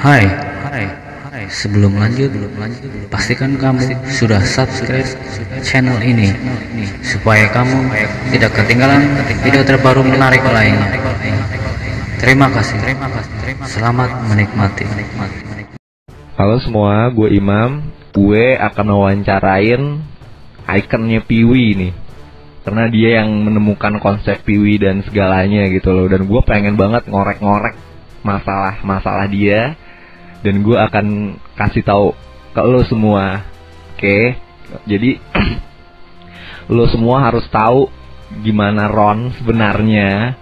Hai, sebelum lanjut, pastikan kamu sudah subscribe channel ini supaya kamu tidak ketinggalan video terbaru menarik lainnya. Terima kasih. Selamat menikmati. Halo semua, gue Imam. Gue akan wawancarain ikonnya Piwi nih, karena dia yang menemukan konsep Piwi dan segalanya gitu loh. Dan gue pengen banget ngorek-ngorek masalah dia. Dan gue akan kasih tahu ke lo semua. Oke? Jadi lo semua harus tahu gimana Ron sebenarnya,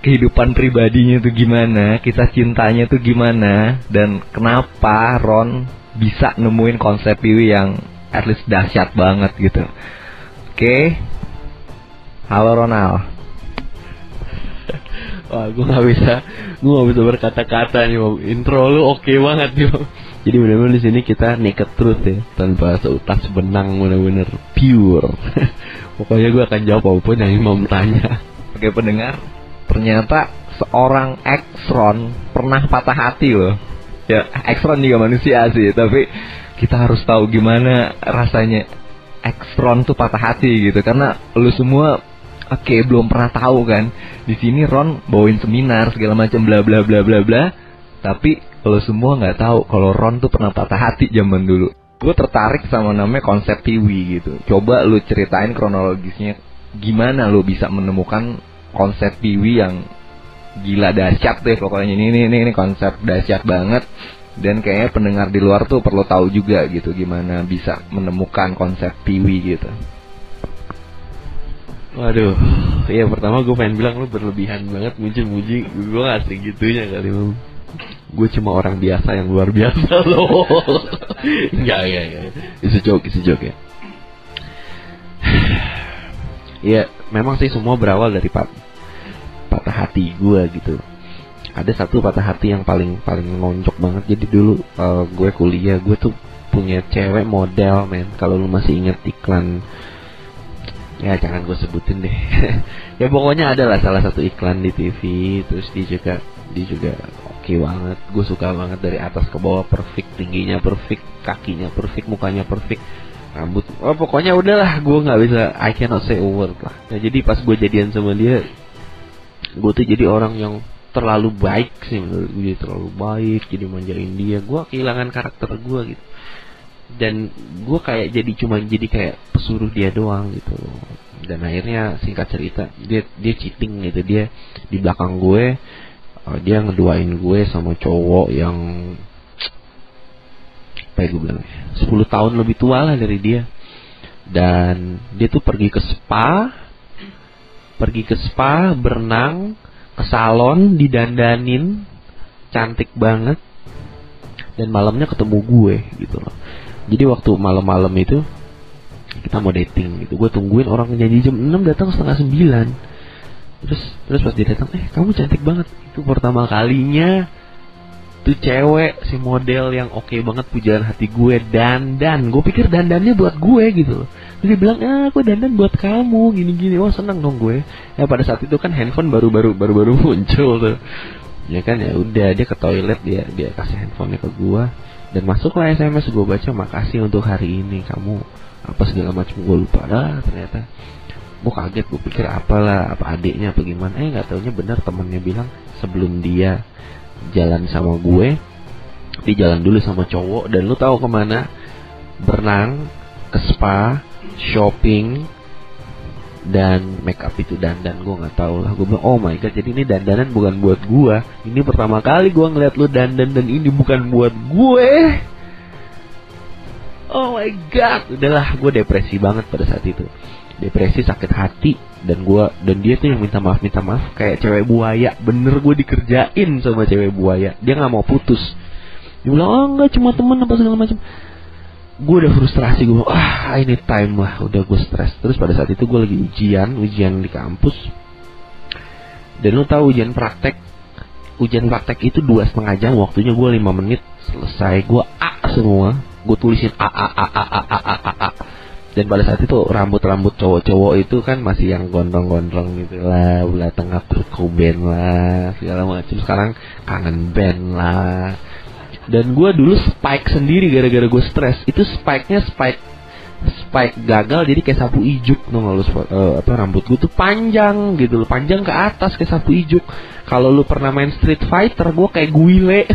kehidupan pribadinya tuh gimana, kisah cintanya tuh gimana, dan kenapa Ron bisa nemuin konsep Piwi yang at least dahsyat banget gitu. Oke? Halo Ronald. Wah, gue nggak bisa berkata-kata nih, Bang. Intro lu oke banget nih, Bang. Jadi benar-benar di sini kita naked truth ya, tanpa seutas benang, benar-benar pure. Pokoknya gue akan jawab apapun yang Imam tanya. Oke pendengar, ternyata seorang ex-Ron pernah patah hati loh. Ya, ex-Ron juga manusia sih, tapi kita harus tahu gimana rasanya ex-Ron tuh patah hati gitu, karena lu semua belum pernah tahu kan. Di sini Ron bawain seminar segala macam bla bla bla bla bla, tapi lo semua nggak tahu kalau Ron tuh pernah patah hati zaman dulu. Gue tertarik sama namanya konsep Piwi gitu. Coba lu ceritain kronologisnya gimana lo bisa menemukan konsep Piwi yang gila dahsyat deh pokoknya. Ini konsep dahsyat banget, dan kayaknya pendengar di luar tuh perlu tahu juga gitu gimana bisa menemukan konsep Piwi gitu. Waduh, ya pertama gue pengen bilang lu berlebihan banget muji-muji. Gue gak segitunya kali, Bang. Gue cuma orang biasa yang luar biasa loh. Enggak. It's a joke ya. Ya, memang sih semua berawal dari patah hati gue gitu. Ada satu patah hati yang paling nonjok banget. Jadi dulu gue kuliah, gue tuh punya cewek model, men. Kalau lu masih ingat iklan, ya jangan gue sebutin deh. Ya pokoknya adalah salah satu iklan di TV. Terus dia juga oke banget. Gue suka banget dari atas ke bawah, perfect. Tingginya perfect, kakinya perfect, mukanya perfect, rambut, pokoknya udahlah, gue nggak bisa, I cannot say a word lah. Nah, jadi pas gue jadian sama dia, gue tuh jadi orang yang terlalu baik sih menurut gue. Terlalu baik, jadi manjain dia. Gue kehilangan karakter gue gitu. Dan gue kayak jadi kayak pesuruh dia doang gitu. Dan akhirnya singkat cerita, dia cheating gitu. Dia di belakang gue, dia ngeduain gue sama cowok yang apa ya gue bilang, 10 tahun lebih tua lah dari dia. Dan dia tuh pergi ke spa, berenang, ke salon, didandanin, cantik banget, dan malamnya ketemu gue gitu loh. Jadi waktu malam-malam itu kita mau dating gitu. Gue tungguin orang janji jam 6, datang setengah 9. Terus pas dia datang, kamu cantik banget. Itu pertama kalinya tuh cewek, si model yang oke banget, pujaan hati gue, dandan. Gue pikir dandannya buat gue gitu. Terus dia bilang, aku dandan buat kamu, gini-gini. Wah, seneng dong gue. Ya pada saat itu kan handphone baru muncul tuh. Ya kan, ya udah, dia ke toilet, dia kasih handphonenya ke gue. Dan masuklah SMS, gue baca, makasih untuk hari ini, kamu apa segala macam, gue lupa. Ternyata gue kaget, gue pikir apa adiknya apa gimana. Nggak taunya benar, temennya bilang sebelum dia jalan sama gue, dia jalan dulu sama cowok. Dan lu tahu kemana? Berenang, ke spa, shopping, dan make up itu dandan. Gue nggak tahu lah. Gue bilang, oh my god, jadi ini dandanan bukan buat gue. Ini pertama kali gue ngeliat lu dandan, dan ini bukan buat gue. Oh my god. Udahlah, gue depresi banget pada saat itu. Depresi, sakit hati. Dan dia tuh yang minta maaf kayak cewek buaya. Bener, gue dikerjain sama cewek buaya. Dia nggak mau putus. Dia bilang, enggak, cuma temen apa segala macam. Gue udah frustrasi, gue ini time lah, udah gue stres. Terus pada saat itu gue lagi ujian di kampus. Dan lu tahu ujian praktek itu 2,5 jam, waktunya gue 5 menit selesai. Gue A semua, gue tulisin A. Dan pada saat itu rambut cowok-cowok itu kan masih yang gondrong-gondrong gitu lah, belah tengah Kurt Cobain lah, segala macam. Sekarang kangen band lah. Dan gue dulu spike sendiri gara-gara gue stres. Itu spike-nya spike gagal, jadi kayak sapu ijuk. Rambut gue tuh panjang gitu loh, panjang ke atas kayak sapu ijuk. Kalau lu pernah main Street Fighter, gue kayak guile.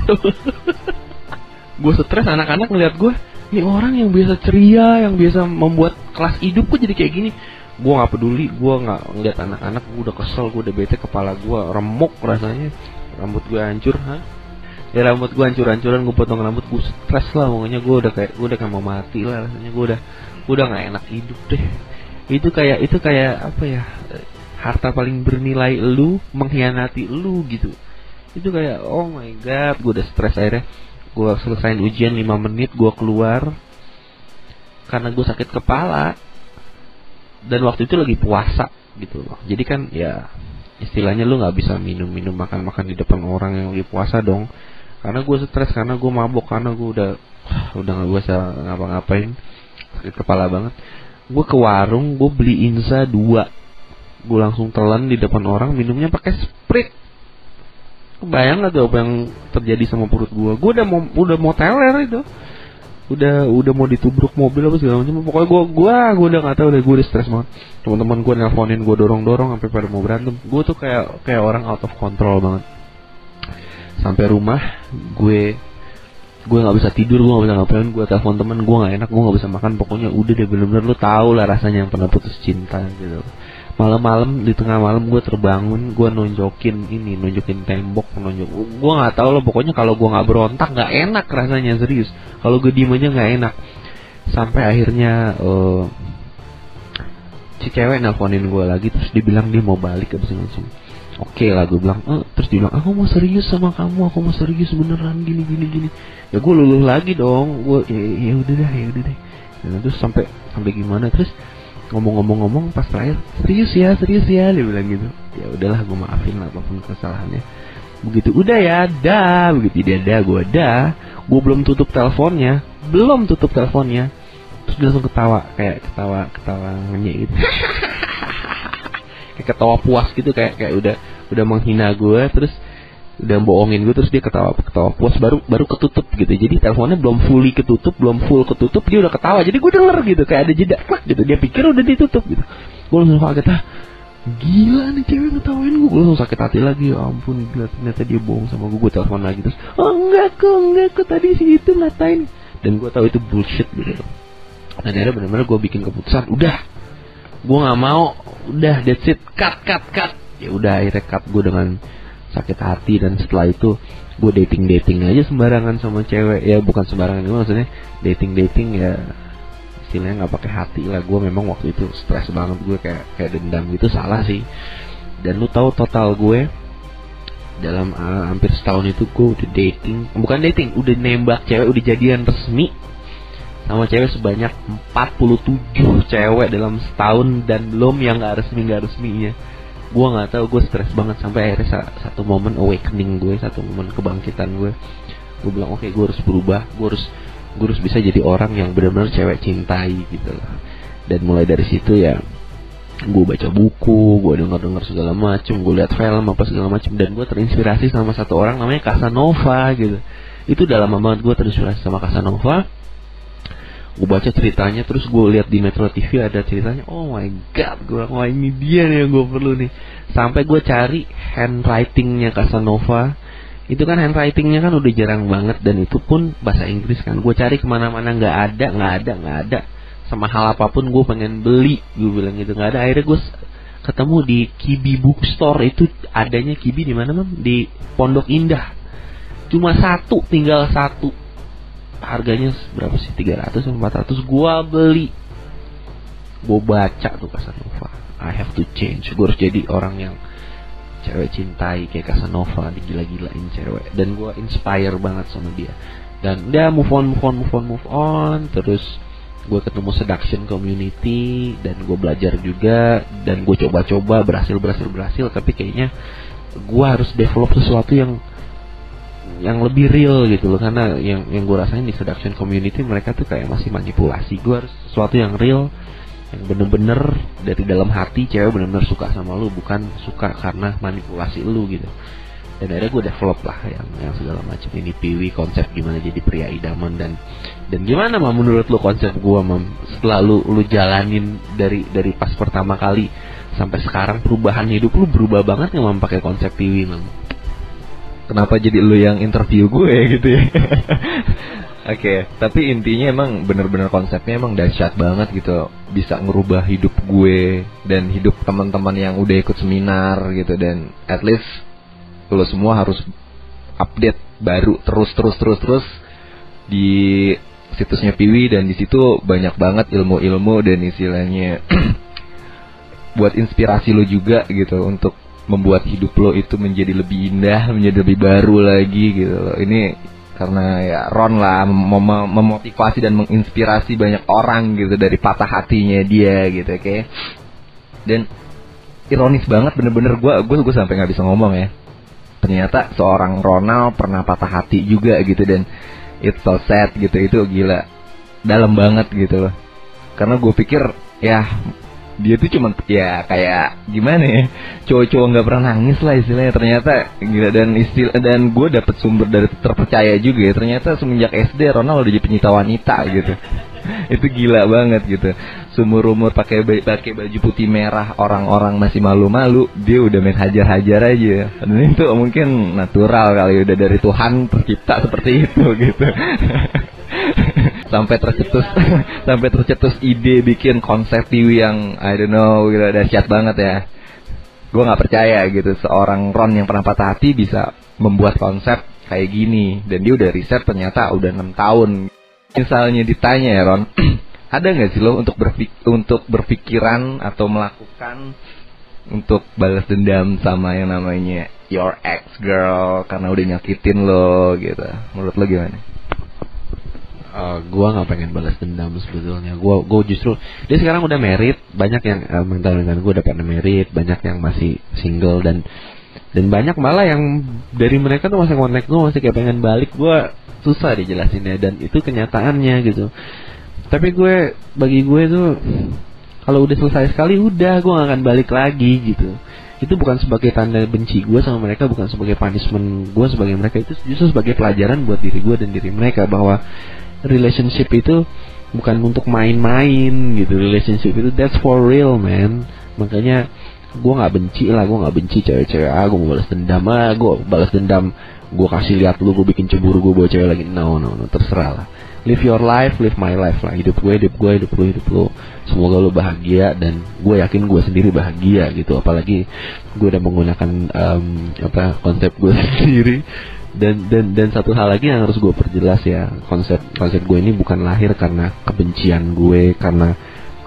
Gue stres, anak-anak ngeliat gue, ini orang yang biasa ceria, yang biasa membuat kelas hidup gue jadi kayak gini. Gue nggak peduli, gue nggak ngeliat anak-anak. Gue udah kesel, gue udah bete, kepala gue remuk rasanya, rambut gue hancur. Ya rambut gue hancur-hancuran, gue potong rambut, gue stres lah, pokoknya gue udah kayak mau mati lah rasanya. Gue udah nggak enak hidup deh. Itu kayak apa ya, harta paling bernilai lu mengkhianati lu gitu. Itu kayak oh my god, gue udah stres. Akhirnya gue selesain ujian 5 menit, gue keluar karena gue sakit kepala. Dan waktu itu lagi puasa gitu loh. Jadi kan ya istilahnya lu nggak bisa minum makan di depan orang yang lagi puasa dong. Karena gue stres, karena gue mabok, karena gue udah nggak bisa ngapa-ngapain, sakit kepala banget. Gue ke warung, gue beli Inza 2. Gue langsung telan di depan orang, minumnya pakai Sprite. Bayang gak tuh apa yang terjadi sama perut gue? Gue udah mau teler itu. Udah mau ditubruk mobil apa segala macam. Pokoknya gue udah nggak tahu deh, gue udah stres banget. Teman-teman gue nelponin gue, dorong sampai pada mau berantem. Gue tuh kayak orang out of control banget. Sampai rumah gue nggak bisa tidur, gue nggak bisa ngapain. Gue telepon teman, gue nggak enak, gue nggak bisa makan. Pokoknya udah deh, bener-bener lu tahu lah rasanya yang pernah putus cinta gitu. Malam-malam, di tengah malam gue terbangun, gue nunjukin tembok, gue nggak tahu loh. Pokoknya kalau gue nggak berontak nggak enak rasanya, serius. Kalau gue diem aja nggak enak. Sampai akhirnya si cewek nelponin gue lagi, terus dibilang dia mau balik abis itu. Oke lah, gue bilang, terus dia bilang, aku mau serius sama kamu, aku mau serius beneran gini. Ya gue luluh lagi dong, gue ya udah deh. Dan terus sampai gimana, terus ngomong-ngomong pas terakhir, serius ya, dia bilang gitu. Ya udahlah, gue maafin lah apapun kesalahannya. Begitu udah ya, begitu dia gue belum tutup teleponnya, terus dia langsung ketawa ngenyek gitu. Kayak ketawa puas gitu, kayak udah menghina gue, terus udah bohongin gue, terus dia ketawa puas, baru ketutup gitu. Jadi teleponnya belum full ketutup, dia udah ketawa. Jadi gue denger gitu, kayak ada jeda gitu. Dia pikir udah ditutup gitu. Gue langsung kaget, gila nih cewek ngetawain gue. Gue langsung sakit hati lagi, ya ampun, gila, ternyata dia bohong sama gue. Gue telepon lagi terus, enggak kok tadi sih itu ngatain. Dan gue tahu itu bullshit gitu. Dan akhirnya benar-benar gue bikin keputusan, udah, gue nggak mau, udah, that's it, cut. Ya udah, akhirnya cut gue dengan sakit hati. Dan setelah itu gue dating aja sembarangan sama cewek. Ya bukan sembarangan, gue maksudnya dating ya istilahnya nggak pakai hati lah. Gue memang waktu itu stres banget, gue kayak dendam gitu, salah sih. Dan lu tahu total gue dalam hampir setahun itu gue udah udah nembak cewek, udah jadian resmi sama cewek sebanyak 47 cewek dalam setahun. Dan belum yang nggak resminya. Gue nggak tahu, gue stres banget. Sampai akhirnya satu momen awakening gue, satu momen kebangkitan gue bilang oke, gue harus berubah, gue harus bisa jadi orang yang benar-benar cewek cintai gitu lah. Dan mulai dari situ ya gue baca buku, gue dengar segala macem, gue lihat film apa segala macem. Dan gue terinspirasi sama satu orang namanya Casanova gitu. Itu udah lama banget gue terinspirasi sama Casanova. Gue baca ceritanya, terus gue lihat di Metro TV ada ceritanya. Oh my god, gue bilang, wah ini dia nih yang gue perlu nih. Sampai gue cari handwritingnya Casanova. Itu kan handwritingnya kan udah jarang banget, dan itu pun bahasa Inggris kan. Gue cari kemana-mana nggak ada. Sama hal apapun gue pengen beli, gue bilang gitu, nggak ada. Akhirnya gue ketemu di Kibi Bookstore. Itu adanya Kibi di mana, Mam? Di Pondok Indah. Cuma tinggal satu. Harganya berapa sih? 300 atau 400. Gua beli. Gua baca tuh Casanova. I have to change. Gua harus jadi orang yang cewek cintai kayak Casanova, digila-gilain cewek. Dan gua inspire banget sama dia. Dan udah move on. Terus gua ketemu seduction community dan gua belajar juga, dan gua coba-coba, berhasil. Tapi kayaknya gua harus develop sesuatu yang lebih real gitu loh. Karena yang gue rasain di seduction community, mereka tuh kayak masih manipulasi. Gue harus sesuatu yang real, yang bener-bener dari dalam hati. Cewek bener-bener suka sama lu, bukan suka karena manipulasi lu gitu. Dan akhirnya gue develop lah yang segala macam ini Piwi, konsep gimana jadi pria idaman dan gimana Mam menurut lu konsep gue Mam setelah lu jalanin dari pas pertama kali sampai sekarang, perubahan hidup lu berubah banget nggak Mam pakai konsep Piwi Mam? Kenapa jadi lu yang interview gue gitu ya? Oke, tapi intinya emang bener-bener konsepnya emang dahsyat banget gitu. Bisa ngerubah hidup gue dan hidup teman-teman yang udah ikut seminar gitu. Dan at least lo semua harus update baru terus di situsnya Piwi. Dan di situ banyak banget ilmu-ilmu dan istilahnya buat inspirasi lo juga gitu, untuk membuat hidup lo itu menjadi lebih indah, menjadi lebih baru lagi gitu loh. Ini karena ya Ron lah memotivasi dan menginspirasi banyak orang gitu dari patah hatinya dia gitu, oke. Dan ironis banget, bener-bener gue sampai nggak bisa ngomong ya. Ternyata seorang Ronald pernah patah hati juga gitu, dan it's so sad gitu. Itu gila, dalam banget gitu loh. Karena gue pikir ya dia tuh cuma ya kayak gimana ya, cowok-cowok nggak pernah nangis lah istilahnya. Ternyata gila, dan gue dapet sumber dari terpercaya juga ya. Ternyata semenjak SD Ronald udah jadi penyita wanita gitu. Itu gila banget gitu. Seumur-umur pakai baju putih merah, orang-orang masih malu-malu, dia udah main hajar-hajar aja. Dan itu mungkin natural kali, udah dari Tuhan tercipta seperti itu gitu. sampai tercetus ide bikin konsep Piwi yang I don't know gitu, dahsyat banget ya. Gue nggak percaya gitu seorang Ron yang pernah patah hati bisa membuat konsep kayak gini, dan dia udah riset ternyata udah 6 tahun. Misalnya ditanya ya Ron, ada nggak sih lo untuk berpikiran atau melakukan untuk balas dendam sama yang namanya your ex girl karena udah nyakitin lo gitu? Menurut lo gimana? Gue nggak pengen balas dendam sebetulnya. Gue justru dia sekarang udah married, banyak yang mantan gue udah pada married, banyak yang masih single, dan banyak malah yang dari mereka tuh masih kontak gue, masih kayak pengen balik. Gue susah dijelasinnya, dan itu kenyataannya gitu. Tapi bagi gue tuh kalau udah selesai sekali udah, gue gak akan balik lagi gitu. Itu bukan sebagai tanda benci gue sama mereka, bukan sebagai punishment gue sebagai mereka, itu justru sebagai pelajaran buat diri gue dan diri mereka, bahwa relationship itu bukan untuk main-main gitu. Relationship itu that's for real man. Makanya gue nggak benci cewek-cewek. Gue mau balas dendam, gue balas dendam, gue kasih lihat lu, gue bikin cemburu, gue bawa cewek lagi. No, terserah lah. Live your life, live my life lah. Hidup gue, hidup lu. Semoga lu bahagia, dan gue yakin gue sendiri bahagia gitu. Apalagi gue udah menggunakan konsep gue sendiri. Dan satu hal lagi yang harus gue perjelas ya, konsep gue ini bukan lahir karena kebencian gue, karena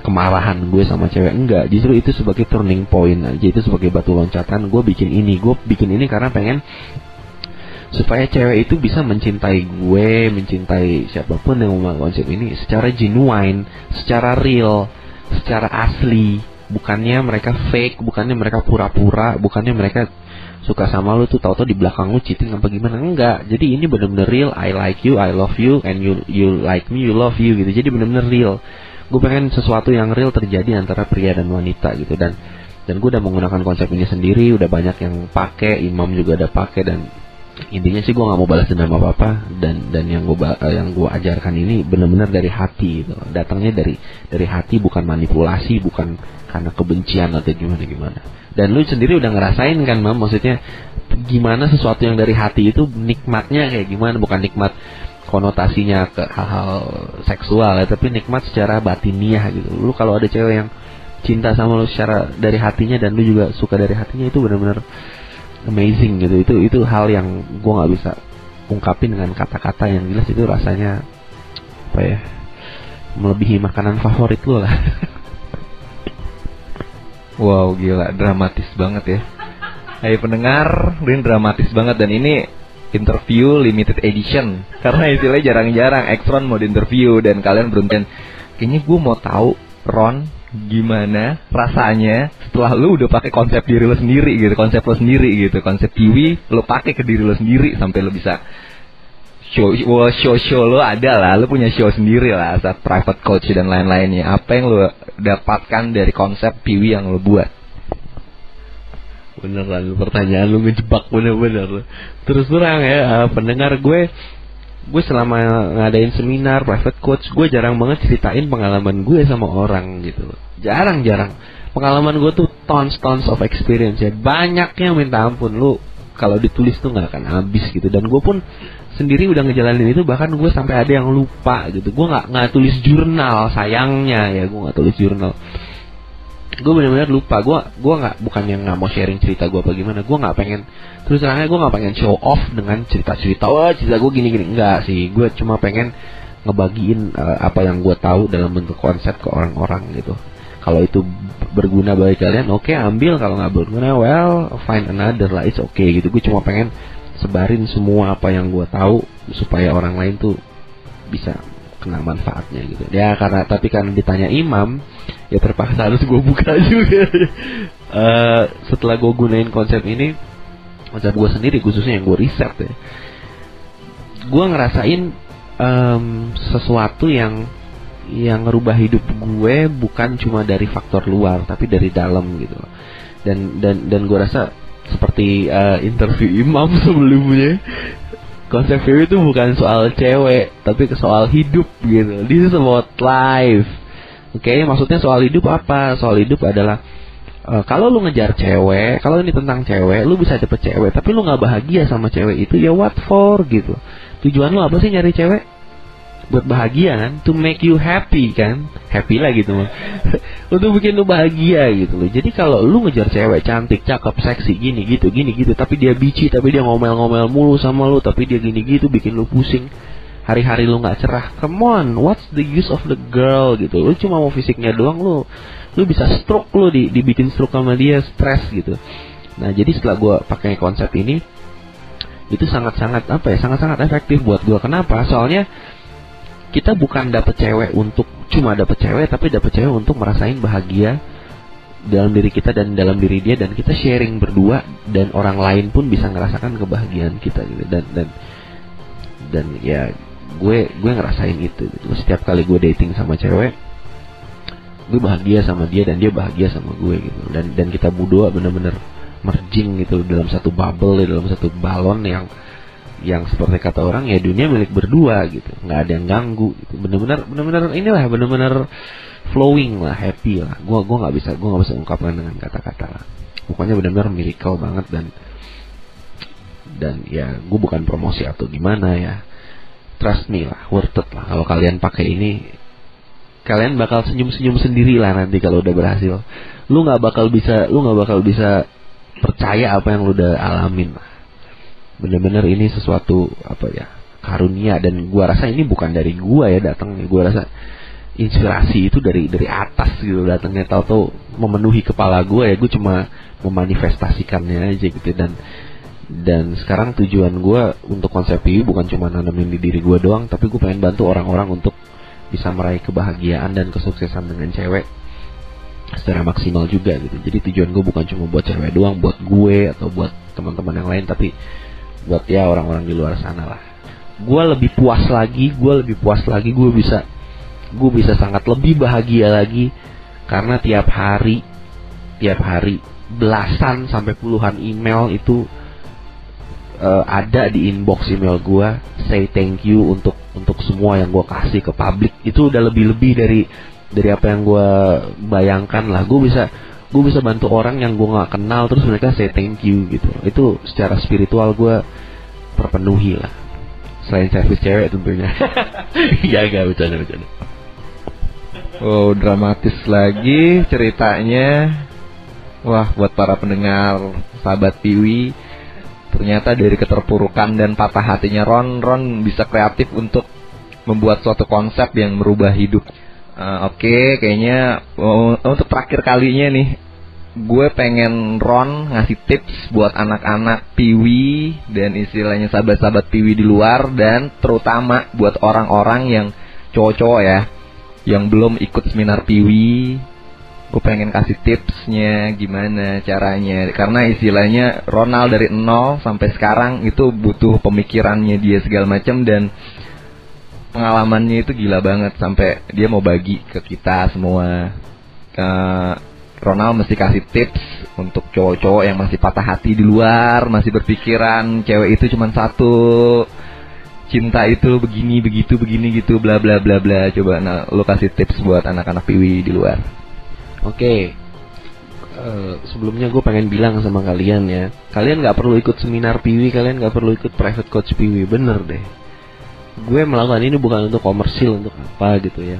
kemarahan gue sama cewek, enggak. Justru itu sebagai turning point aja, itu sebagai batu loncatan. Gue bikin ini karena pengen supaya cewek itu bisa mencintai gue, mencintai siapapun yang memakai konsep ini secara genuine, secara real, secara asli. Bukannya mereka fake, bukannya mereka pura-pura, bukannya mereka suka sama lu tuh tahu-tahu di belakang lu cheating apa gimana. Enggak. Jadi ini benar-benar real. I like you, I love you, and you like me, you love you gitu. Jadi benar-benar real. Gue pengen sesuatu yang real terjadi antara pria dan wanita gitu. Dan gue udah menggunakan konsep ini sendiri, udah banyak yang pakai, Imam juga udah pakai, dan intinya sih gue nggak mau balas dendam apa-apa. Dan yang gue ajarkan ini benar-benar dari hati gitu. Datangnya dari hati, bukan manipulasi, bukan karena kebencian atau gimana. Dan lu sendiri udah ngerasain kan Mam, maksudnya gimana sesuatu yang dari hati itu nikmatnya kayak gimana, bukan nikmat konotasinya ke hal-hal seksual ya, tapi nikmat secara batiniah gitu. Lu kalau ada cewek yang cinta sama lu secara dari hatinya, dan lu juga suka dari hatinya, itu benar-benar amazing gitu. Itu hal yang gue nggak bisa ungkapin dengan kata-kata. Yang jelas itu rasanya apa ya, melebihi makanan favorit lu lah. Wow, gila, dramatis banget ya. Hai pendengar, ini dramatis banget, dan ini interview limited edition. Karena istilahnya jarang-jarang X-Ron mau diinterview, dan kalian beruntung. Kayaknya gue mau tahu Ron gimana rasanya setelah lu udah pakai konsep diri lo sendiri gitu, konsep lo sendiri gitu, konsep Piwi lo pakai ke diri lo sendiri sampai lo bisa show lo ada lah, lo punya show sendiri lah saat private coach dan lain-lainnya. Apa yang lo dapatkan dari konsep Piwi yang lo buat? Beneran pertanyaan lu ngejebak bener-bener. Terus terang ya, pendengar gue selama ngadain seminar private coach, gue jarang banget ceritain pengalaman gue sama orang gitu. Jarang. Pengalaman gue tuh tons of experience ya. Banyaknya minta ampun, lu kalau ditulis tuh nggak akan habis gitu. Dan gue pun sendiri udah ngejalanin itu, bahkan gue sampai ada yang lupa gitu. Gue nggak tulis jurnal, sayangnya ya, gue nggak tulis jurnal. Gue benar-benar lupa. Gue bukan yang nggak mau sharing cerita gue apa gimana. Gue nggak pengen, terus terangnya gue nggak pengen show off dengan cerita wah cerita gue gini enggak sih. Gue cuma pengen ngebagiin apa yang gue tahu dalam bentuk konsep ke orang-orang gitu. Kalau itu berguna bagi kalian, oke, ambil. Kalau nggak berguna, well, find another lah, it's okay gitu. Gue cuma pengen sebarin semua apa yang gue tahu supaya orang lain tuh bisa kena manfaatnya gitu. Ya tapi karena ditanya Imam, ya terpaksa harus gue buka juga. Setelah gue gunain konsep gue sendiri, khususnya yang gue riset ya, gue ngerasain sesuatu yang ngerubah hidup gue bukan cuma dari faktor luar, tapi dari dalam gitu. Dan gue rasa seperti interview Imam sebelumnya, konsep VW itu bukan soal cewek, tapi soal hidup gitu. This is about life. Oke, maksudnya soal hidup apa? Soal hidup adalah kalau lu ngejar cewek, kalau ini tentang cewek, lu bisa dapet cewek, tapi lu nggak bahagia sama cewek itu, ya what for gitu. Tujuan lu apa sih nyari cewek? Buat bahagia kan, to make you happy kan, happy lah gitu mah. Untuk bikin lu bahagia gitu loh. Jadi kalau lu ngejar cewek cantik, cakep, seksi, gini gitu, tapi dia bici, tapi dia ngomel-ngomel mulu sama lu, tapi dia gini gitu, bikin lu pusing, hari-hari lu nggak cerah. Come on, what's the use of the girl gitu? Lu cuma mau fisiknya doang, lu bisa stroke, lu dibikin stroke sama dia, stres gitu. Nah jadi setelah gue pakai konsep ini, itu sangat-sangat efektif buat gue. Kenapa? Soalnya kita bukan dapet cewek untuk cuma dapet cewek, tapi dapet cewek untuk merasain bahagia dalam diri kita dan dalam diri dia, dan kita sharing berdua, dan orang lain pun bisa ngerasakan kebahagiaan kita gitu. Dan ya gue ngerasain itu gitu. Setiap kali gue dating sama cewek, gue bahagia sama dia dan dia bahagia sama gue gitu. Dan kita berdua benar-benar merging gitu dalam satu bubble, dalam satu balon yang seperti kata orang, ya dunia milik berdua gitu, nggak ada yang ganggu gitu. Bener-bener flowing lah, happy lah. Gue nggak bisa ungkapkan dengan kata-kata lah. Pokoknya benar-benar miracle banget. Dan ya gue bukan promosi atau gimana ya, trust me lah, worth it lah. Kalau kalian pakai ini, kalian bakal senyum-senyum sendiri lah nanti kalau udah berhasil. Lu nggak bakal bisa percaya apa yang lu udah alamin lah. Bener-bener ini sesuatu karunia, dan gua rasa ini bukan dari gua ya datangnya. Gua rasa inspirasi itu dari atas gitu datangnya, tahu memenuhi kepala gua ya. Gua cuma memanifestasikannya aja gitu. Dan sekarang tujuan gua untuk konsep ini bukan cuma nanamin di diri gua doang, tapi gua pengen bantu orang-orang untuk bisa meraih kebahagiaan dan kesuksesan dengan cewek secara maksimal juga gitu. Jadi tujuan gue bukan cuma buat cewek doang, buat gue atau buat teman-teman yang lain, tapi buat ya orang-orang di luar sana lah. Gue lebih puas lagi, gue bisa sangat lebih bahagia lagi, karena tiap hari belasan sampai puluhan email itu ada di inbox email gue, say thank you untuk semua yang gue kasih ke publik. Itu udah lebih dari apa yang gue bayangkan lah. Gue bisa bantu orang yang gue nggak kenal, terus mereka say thank you gitu. Itu secara spiritual gue terpenuhi lah, selain servis cewek tentunya. Ya gak, bercanda. Oh, dramatis lagi ceritanya. Wah, buat para pendengar sahabat Piwi, ternyata dari keterpurukan dan patah hatinya Ron bisa kreatif untuk membuat suatu konsep yang merubah hidup. Oke, kayaknya untuk terakhir kalinya nih, gue pengen Ron ngasih tips buat anak-anak Piwi dan istilahnya sahabat-sahabat Piwi di luar, dan terutama buat orang-orang yang cowok-cowok ya, yang belum ikut seminar Piwi. Gue pengen kasih tipsnya gimana caranya, karena istilahnya Ronald dari 0 sampai sekarang itu butuh pemikirannya dia segala macam, dan pengalamannya itu gila banget sampai dia mau bagi ke kita semua. Ronald mesti kasih tips Untuk cowok-cowok yang masih patah hati di luar, masih berpikiran cewek itu cuma satu, cinta itu begini begitu begini gitu bla bla bla bla. Coba lo kasih tips buat anak-anak Piwi di luar. Oke. Sebelumnya gue pengen bilang sama kalian ya, kalian nggak perlu ikut seminar Piwi, kalian nggak perlu ikut private coach Piwi, bener deh. Gue melakukan ini bukan untuk komersil, untuk apa gitu ya.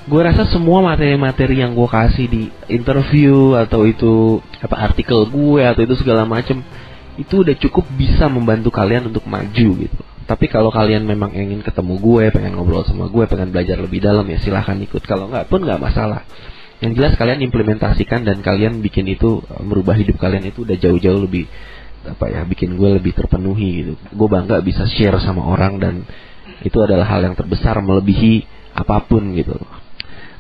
Gue rasa semua materi-materi yang gue kasih di interview atau itu artikel gue atau itu segala macem, itu udah cukup bisa membantu kalian untuk maju gitu. Tapi kalau kalian memang ingin ketemu gue, pengen ngobrol sama gue, pengen belajar lebih dalam, ya silahkan ikut. Kalau nggak pun nggak masalah. Yang jelas kalian implementasikan dan kalian bikin itu, merubah hidup kalian itu udah jauh-jauh lebih bikin gue lebih terpenuhi gitu. Gue bangga bisa share sama orang dan itu adalah hal yang terbesar melebihi apapun gitu.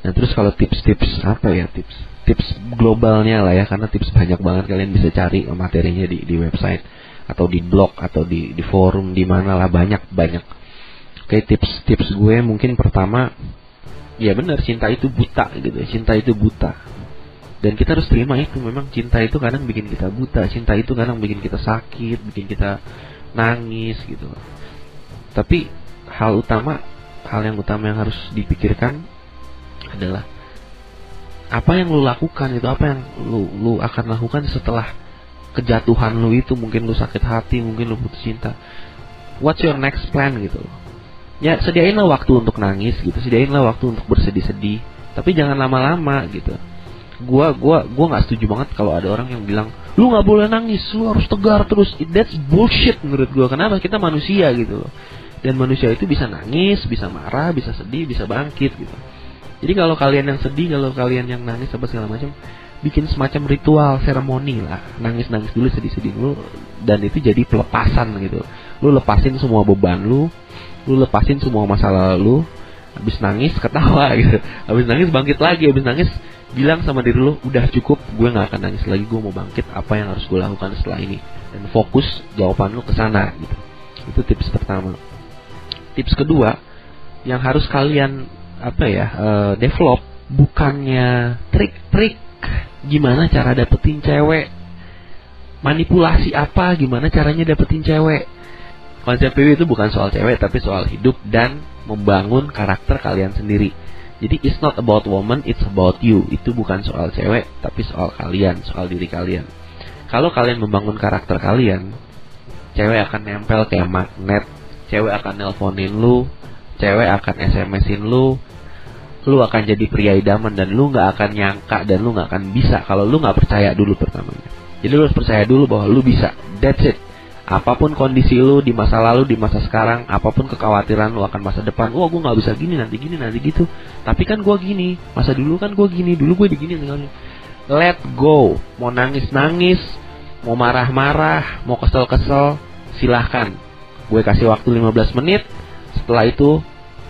Nah terus kalau tips-tips tips globalnya lah ya, karena tips banyak banget, kalian bisa cari materinya di website atau di blog atau di forum, di mana lah, banyak. Oke, tips gue mungkin pertama, ya benar, cinta itu buta gitu. Cinta itu buta. Dan kita harus terima itu, memang cinta itu kadang bikin kita buta, cinta itu kadang bikin kita sakit, bikin kita nangis gitu. Tapi hal yang utama yang harus dipikirkan adalah apa yang lu lakukan itu, apa yang lu akan lakukan setelah kejatuhan lu itu. Mungkin lu sakit hati, mungkin lu putus cinta. What's your next plan gitu. Ya sediainlah waktu untuk nangis gitu, sediainlah waktu untuk bersedih-sedih, tapi jangan lama-lama gitu. Gua nggak setuju banget kalau ada orang yang bilang lu nggak boleh nangis, lu harus tegar terus. That's bullshit menurut gua. Kenapa? Kita manusia gitu loh. Dan manusia itu bisa nangis, bisa marah, bisa sedih, bisa bangkit gitu. Jadi kalau kalian yang sedih, kalau kalian yang nangis apa segala macam, bikin semacam ritual, seremoni lah. Nangis-nangis dulu, sedih-sedih dulu, dan itu jadi pelepasan gitu. Lu lepasin semua beban lu lepasin semua masalah lu. Habis nangis ketawa gitu. Habis nangis bangkit lagi, habis nangis bilang sama diri lu, udah cukup, gue nggak akan nangis lagi, gue mau bangkit, apa yang harus gue lakukan setelah ini. Dan fokus jawaban lu ke sana gitu. Itu tips pertama. Tips kedua yang harus kalian develop, bukannya trik-trik gimana cara dapetin cewek, manipulasi apa, gimana caranya dapetin cewek. Konsep PW itu bukan soal cewek, tapi soal hidup dan membangun karakter kalian sendiri. Jadi it's not about woman, it's about you. Itu bukan soal cewek, tapi soal kalian, soal diri kalian. Kalau kalian membangun karakter kalian, cewek akan nempel kayak magnet. Cewek akan nelponin lu, cewek akan SMS-in lu akan jadi pria idaman, dan lu gak akan nyangka, dan lu gak akan bisa kalau lu gak percaya dulu pertamanya. Jadi lu harus percaya dulu bahwa lu bisa. That's it. Apapun kondisi lu di masa lalu, di masa sekarang, apapun kekhawatiran lu akan masa depan, gue gak bisa gini nanti gitu. Tapi kan gue gini, masa dulu kan gue gini, dulu gue begini. Let go. Mau nangis-nangis, mau marah-marah, mau kesel-kesel, silahkan. Gue kasih waktu 15 menit. Setelah itu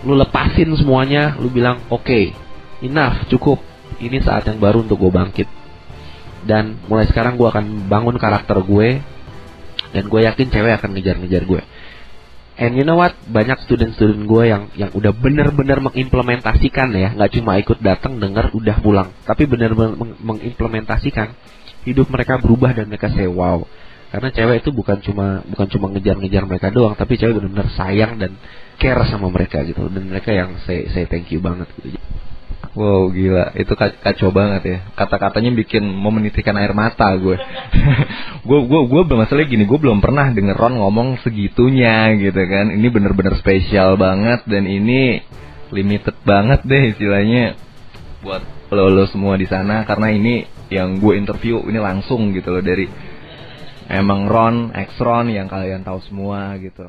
lu lepasin semuanya, lu bilang oke, enough, cukup. Ini saat yang baru untuk gue bangkit. Dan mulai sekarang gue akan bangun karakter gue, dan gue yakin cewek akan ngejar-ngejar gue. And you know what? Banyak student-student gue yang udah bener-bener mengimplementasikan ya, nggak cuma ikut datang, denger, udah pulang, tapi bener-bener mengimplementasikan. Hidup mereka berubah dan mereka say wow. Karena cewek itu bukan cuma ngejar-ngejar mereka doang, tapi cewek benar-benar sayang dan care sama mereka gitu. Dan mereka yang say thank you banget gitu. Wow, gila, itu kacau banget ya. Kata-katanya bikin mau menitikkan air mata gue. gue bermasalah gini, gue belum pernah denger Ron ngomong segitunya gitu kan. Ini bener-bener spesial banget, dan ini limited banget deh istilahnya buat lo semua di sana, karena ini yang gue interview ini langsung gitu loh dari emang Ron, ex Ron yang kalian tahu semua gitu.